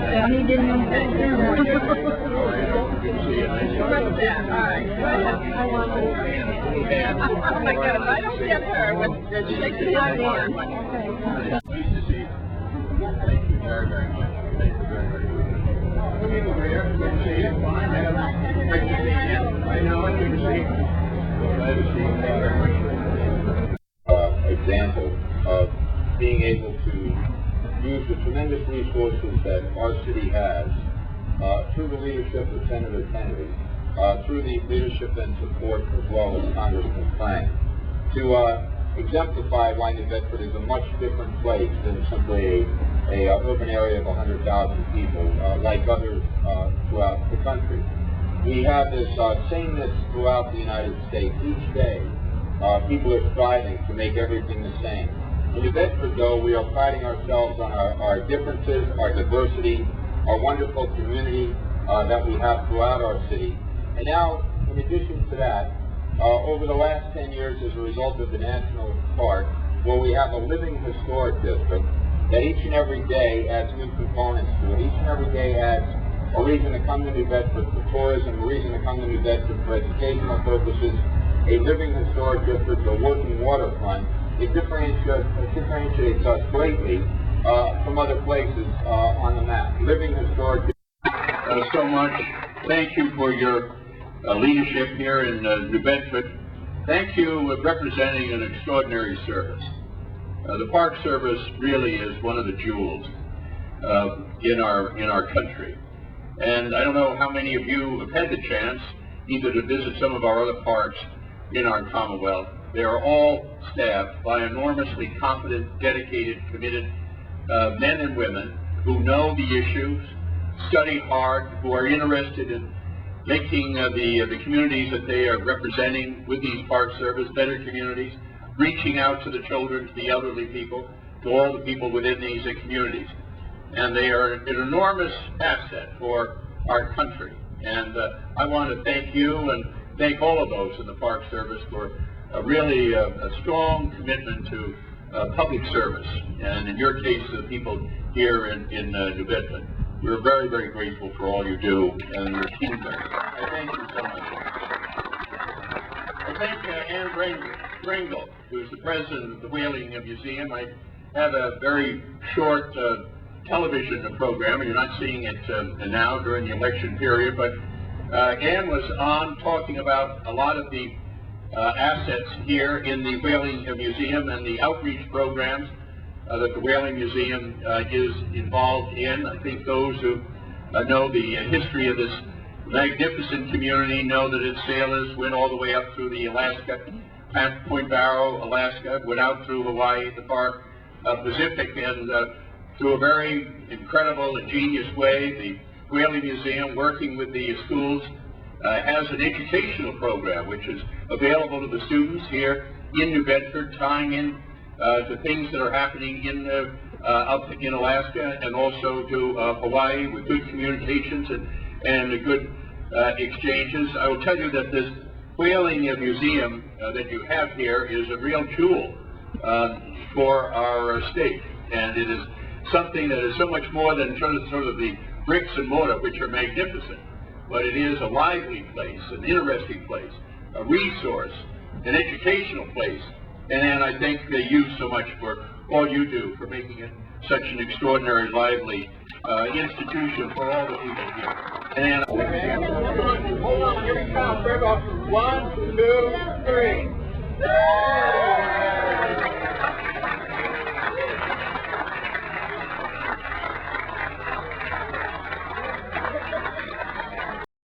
down, he didn't know that. Oh my God, if I don't get her with the shaking my hand. Pleased to see you. Thank you very, very much. Thank you very, very much. Good to see you. Great to see you. I know, good to see you. Glad to see you. Thank you very much. Example of being able to use the tremendous resources that our city has through the leadership of Senator Kennedy, through the leadership and support as well as Congressman Frank, to exemplify why New Bedford is a much different place than simply a urban area of 100,000 people like others throughout the country. We have this sameness throughout the United States. Each day, people are striving to make everything the same. In New Bedford, though, we are priding ourselves on our differences, our diversity, our wonderful community that we have throughout our city. And now, in addition to that, over the last 10 years, as a result of the National Park, where we have a living historic district, that each and every day adds new components to it. Each and every day adds a reason to come to New Bedford for tourism, a reason to come to New Bedford for educational purposes, a living historic district, a working waterfront. It differentiates us greatly from other places on the map. Living historic district. So much. Thank you for your leadership here in New Bedford. Thank you for representing an extraordinary service. The Park Service really is one of the jewels in our country. And I don't know how many of you have had the chance either to visit some of our other parks in our Commonwealth. They are all staffed by enormously competent, dedicated, committed men and women who know the issues, study hard, who are interested in making the communities that they are representing with these Park Service better communities, reaching out to the children, to the elderly people, to all the people within these communities. And they are an enormous asset for our country. And I want to thank you and thank all of those in the Park Service for really a strong commitment to public service. And in your case, the people here in New Bedford. We're very, very grateful for all you do and your team there. I thank you so much. I thank Anne Bringle, who is the president of the Whaling Museum. I have a very short television program, and you're not seeing it now during the election period, but Anne was on talking about a lot of the assets here in the Whaling Museum and the outreach programs that the Whaling Museum is involved in. I think those who know the history of this magnificent community know that its sailors went all the way up through the Alaska, past Point Barrow, Alaska, went out through Hawaii, the far Pacific, and through a very incredible, ingenious way, the Whaling Museum, working with the schools, has an educational program which is available to the students here in New Bedford, tying in to things that are happening up in Alaska and also to Hawaii, with good communications and good exchanges. I will tell you that this Whaling Museum that you have here is a real jewel for our state, and it is something that is so much more than sort of the bricks and mortar, which are magnificent, but it is a lively place, an interesting place, a resource, an educational place. And I thank you so much for all you do for making it such an extraordinary, lively institution for all the people here. And hold on, here we come. 1, 2, 3.